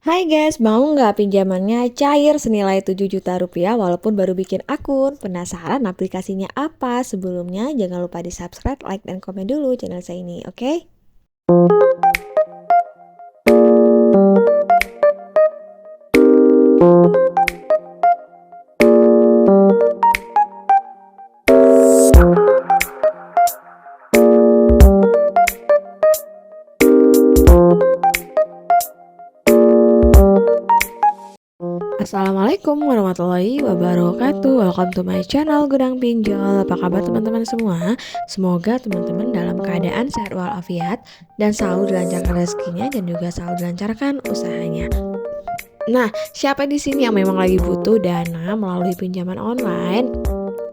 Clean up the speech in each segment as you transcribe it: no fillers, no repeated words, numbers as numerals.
Hai guys, mau nggak pinjamannya cair senilai 7 juta rupiah walaupun baru bikin akun? Penasaran aplikasinya apa? Sebelumnya jangan lupa di subscribe, like, dan komen dulu channel saya ini, oke? Assalamualaikum warahmatullahi wabarakatuh. Welcome to my channel Gudang Pinjol. Apa kabar teman-teman semua? Semoga teman-teman dalam keadaan sehat walafiat dan selalu dilancarkan rezekinya dan juga selalu dilancarkan usahanya. Nah, siapa di sini yang memang lagi butuh dana melalui pinjaman online?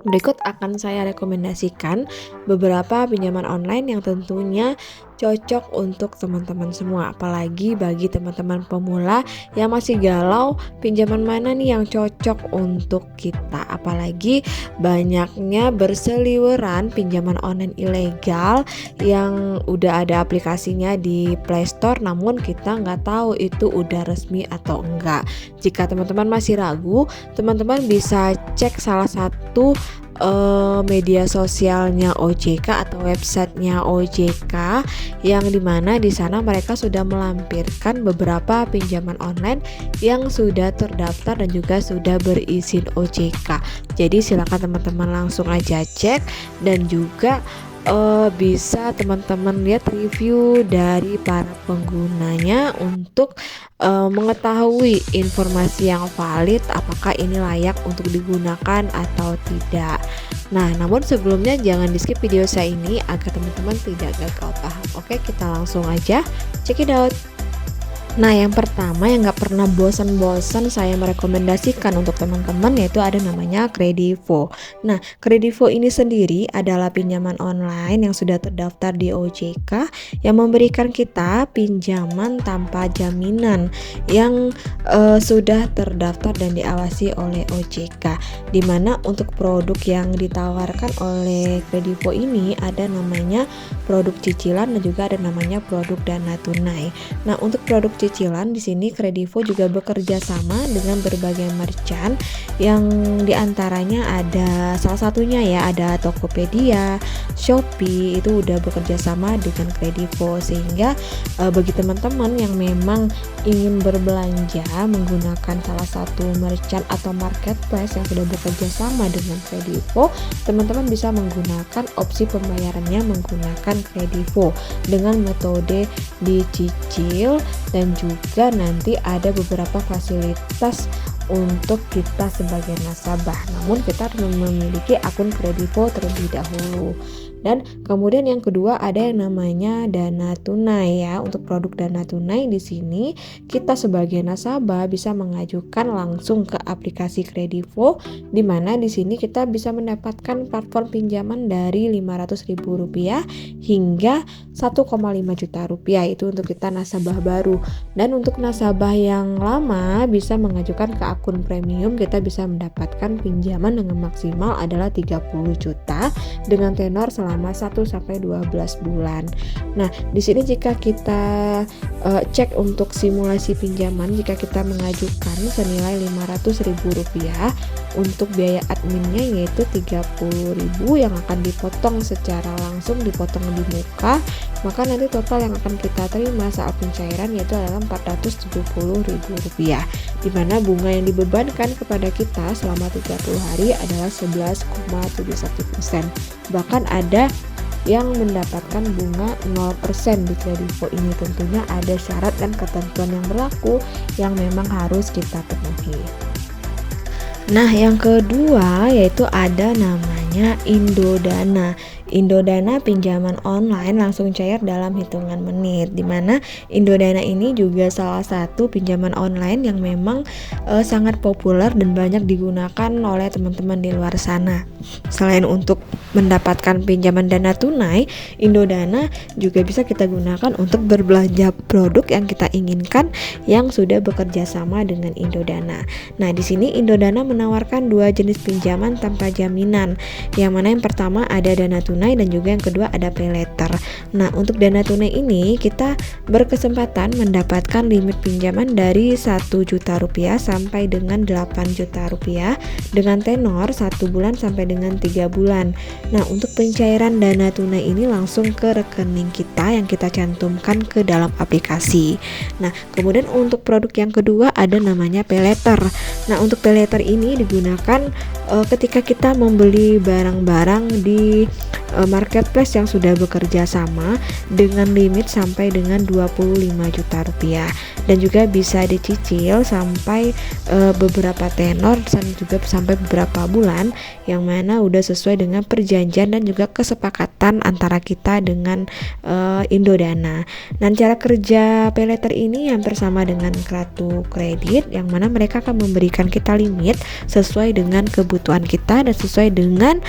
Berikut akan saya rekomendasikan beberapa pinjaman online yang tentunya cocok untuk teman-teman semua, apalagi bagi teman-teman pemula yang masih galau pinjaman mana nih yang cocok untuk kita. Apalagi banyaknya berseliweran pinjaman online ilegal yang udah ada aplikasinya di Play Store, namun kita nggak tahu itu udah resmi atau enggak. Jika teman-teman masih ragu, teman-teman bisa cek salah satu media sosialnya OJK atau websitenya OJK, yang dimana di sana mereka sudah melampirkan beberapa pinjaman online yang sudah terdaftar dan juga sudah berizin OJK. Jadi silakan teman-teman langsung aja cek, dan juga bisa teman-teman lihat review dari para penggunanya untuk mengetahui informasi yang valid, apakah ini layak untuk digunakan atau tidak. Nah, namun sebelumnya jangan di skip video saya ini agar teman-teman tidak gagal paham. Oke, kita langsung aja check it out. Nah, yang pertama yang gak pernah bosan-bosan saya merekomendasikan untuk teman-teman yaitu ada namanya Kredivo. Nah, Kredivo ini sendiri adalah pinjaman online yang sudah terdaftar di OJK yang memberikan kita pinjaman tanpa jaminan yang sudah terdaftar dan diawasi oleh OJK. Dimana untuk produk yang ditawarkan oleh Kredivo ini ada namanya produk cicilan dan juga ada namanya produk dana tunai. Nah, untuk produk cicilan di sini Kredivo juga bekerja sama dengan berbagai merchant yang diantaranya ada salah satunya ya ada Tokopedia, Shopee, itu udah bekerja sama dengan Kredivo, sehingga bagi teman-teman yang memang ingin berbelanja menggunakan salah satu merchant atau marketplace yang sudah bekerja sama dengan Kredivo, teman-teman bisa menggunakan opsi pembayarannya menggunakan Kredivo dengan metode dicicil, dan juga nanti ada beberapa fasilitas untuk kita sebagai nasabah. Namun kita harus memiliki akun Kredivo terlebih dahulu. Dan kemudian yang kedua ada yang namanya dana tunai ya. Untuk produk dana tunai di sini kita sebagai nasabah bisa mengajukan langsung ke aplikasi Kredivo, di mana di sini kita bisa mendapatkan platform pinjaman dari Rp500.000 hingga 1,5 juta rupiah, itu untuk kita nasabah baru. Dan untuk nasabah yang lama bisa mengajukan ke akun premium, kita bisa mendapatkan pinjaman dengan maksimal adalah 30 juta dengan tenor selama 1-12 bulan. Nah, di sini jika kita cek untuk simulasi pinjaman, jika kita mengajukan senilai Rp500.000, untuk biaya adminnya yaitu Rp30.000 yang akan dipotong secara langsung, dipotong di muka, maka nanti total yang akan kita terima saat pencairan yaitu adalah Rp470.000, di mana bunga yang dibebankan kepada kita selama 30 hari adalah 11,71%. Bahkan ada yang mendapatkan bunga 0% di Kredivo ini. Tentunya ada syarat dan ketentuan yang berlaku yang memang harus kita penuhi. Nah, yang kedua yaitu ada namanya Indodana. Indodana pinjaman online langsung cair dalam hitungan menit, dimana Indodana ini juga salah satu pinjaman online yang memang sangat populer dan banyak digunakan oleh teman-teman di luar sana. Selain untuk mendapatkan pinjaman dana tunai, Indodana juga bisa kita gunakan untuk berbelanja produk yang kita inginkan yang sudah bekerja sama dengan Indodana. Nah, di sini Indodana menawarkan dua jenis pinjaman tanpa jaminan. Yang mana yang pertama ada dana tunai tunai, dan juga yang kedua ada pay later. Nah, untuk dana tunai ini kita berkesempatan mendapatkan limit pinjaman dari 1 juta rupiah sampai dengan 8 juta rupiah dengan tenor 1 bulan sampai dengan 3 bulan. Nah, untuk pencairan dana tunai ini langsung ke rekening kita yang kita cantumkan ke dalam aplikasi. Nah, kemudian untuk produk yang kedua ada namanya pay later. Nah, untuk pay later ini digunakan ketika kita membeli barang-barang di marketplace yang sudah bekerja sama dengan limit sampai dengan 25 juta rupiah, dan juga bisa dicicil sampai beberapa tenor dan juga sampai beberapa bulan, yang mana udah sesuai dengan perjanjian dan juga kesepakatan antara kita dengan Indodana. Dan cara kerja pay later ini hampir sama dengan kartu kredit, yang mana mereka akan memberikan kita limit sesuai dengan kebutuhan kita dan sesuai dengan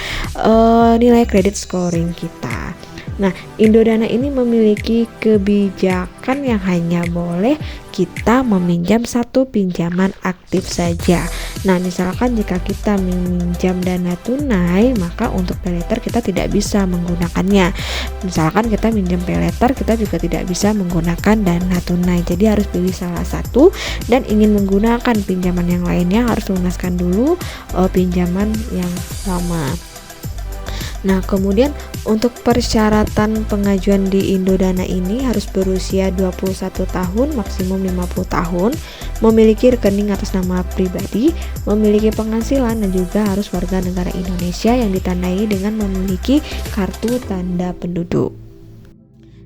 nilai kredit scoring kita. Nah, Indodana ini memiliki kebijakan yang hanya boleh kita meminjam satu pinjaman aktif saja. Nah, misalkan jika kita meminjam dana tunai, maka untuk pay later kita tidak bisa menggunakannya. Misalkan kita minjam pay later, kita juga tidak bisa menggunakan dana tunai. Jadi harus pilih salah satu, dan ingin menggunakan pinjaman yang lainnya harus lunaskan dulu pinjaman yang lama. Nah, kemudian untuk persyaratan pengajuan di Indodana ini harus berusia 21 tahun, maksimum 50 tahun, memiliki rekening atas nama pribadi, memiliki penghasilan, dan juga harus warga negara Indonesia yang ditandai dengan memiliki kartu tanda penduduk.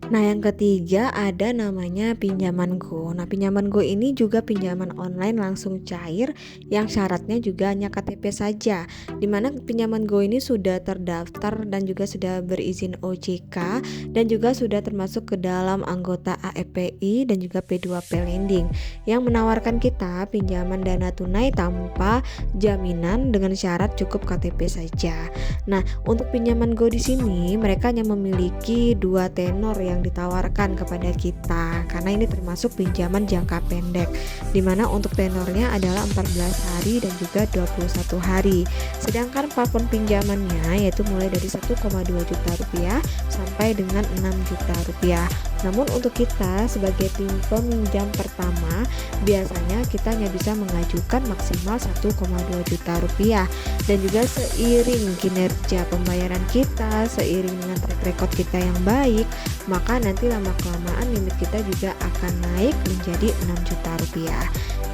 Nah, yang ketiga ada namanya pinjaman Go. Nah, pinjaman Go ini juga pinjaman online langsung cair yang syaratnya juga hanya KTP saja. Dimana pinjaman Go ini sudah terdaftar dan juga sudah berizin OJK dan juga sudah termasuk ke dalam anggota AFPI dan juga P2P Lending yang menawarkan kita pinjaman dana tunai tanpa jaminan dengan syarat cukup KTP saja. Nah, untuk pinjaman Go di sini mereka hanya memiliki 2 tenor yang ditawarkan kepada kita, karena ini termasuk pinjaman jangka pendek, dimana untuk tenornya adalah 14 hari dan juga 21 hari. Sedangkan plafon pinjamannya yaitu mulai dari 1,2 juta rupiah sampai dengan 6 juta rupiah. Namun untuk kita sebagai peminjam pertama, biasanya kita hanya bisa mengajukan maksimal 1,2 juta rupiah, dan juga seiring kinerja pembayaran kita, seiring dengan track record kita yang baik, maka nanti lama-kelamaan limit kita juga akan naik menjadi 6 juta rupiah.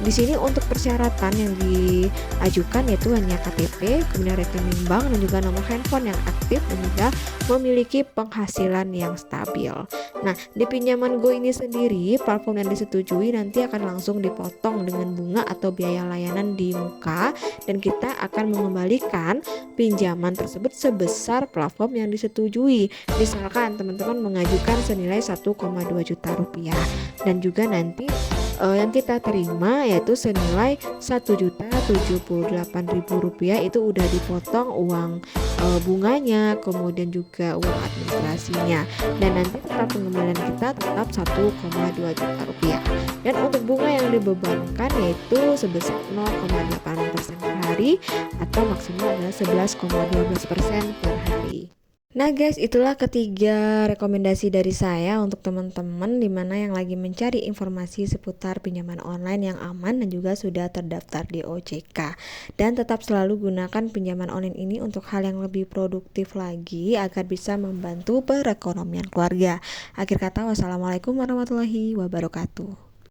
Di sini untuk persyaratan yang diajukan yaitu hanya KTP, kemudian rekening bank, dan juga nomor handphone yang aktif, dan juga memiliki penghasilan yang stabil. Nah, di pinjaman Go ini sendiri, platform yang disetujui nanti akan langsung dipotong dengan bunga atau biaya layanan di muka, dan kita akan mengembalikan pinjaman tersebut sebesar platform yang disetujui. Misalkan teman-teman mengajukan senilai 1,2 juta rupiah, dan juga nanti yang kita terima yaitu senilai 1.078.000 rupiah, itu udah dipotong uang bunganya, kemudian juga uang administrasinya, dan nanti tetap pengembalian kita tetap 1,2 juta rupiah. Dan untuk bunga yang dibebankan yaitu sebesar 0,8% per hari atau maksimal adalah 11,12% per hari. Nah guys, itulah ketiga rekomendasi dari saya untuk teman-teman dimana yang lagi mencari informasi seputar pinjaman online yang aman dan juga sudah terdaftar di OJK. Dan tetap selalu gunakan pinjaman online ini untuk hal yang lebih produktif lagi agar bisa membantu perekonomian keluarga. Akhir kata, wassalamualaikum warahmatullahi wabarakatuh.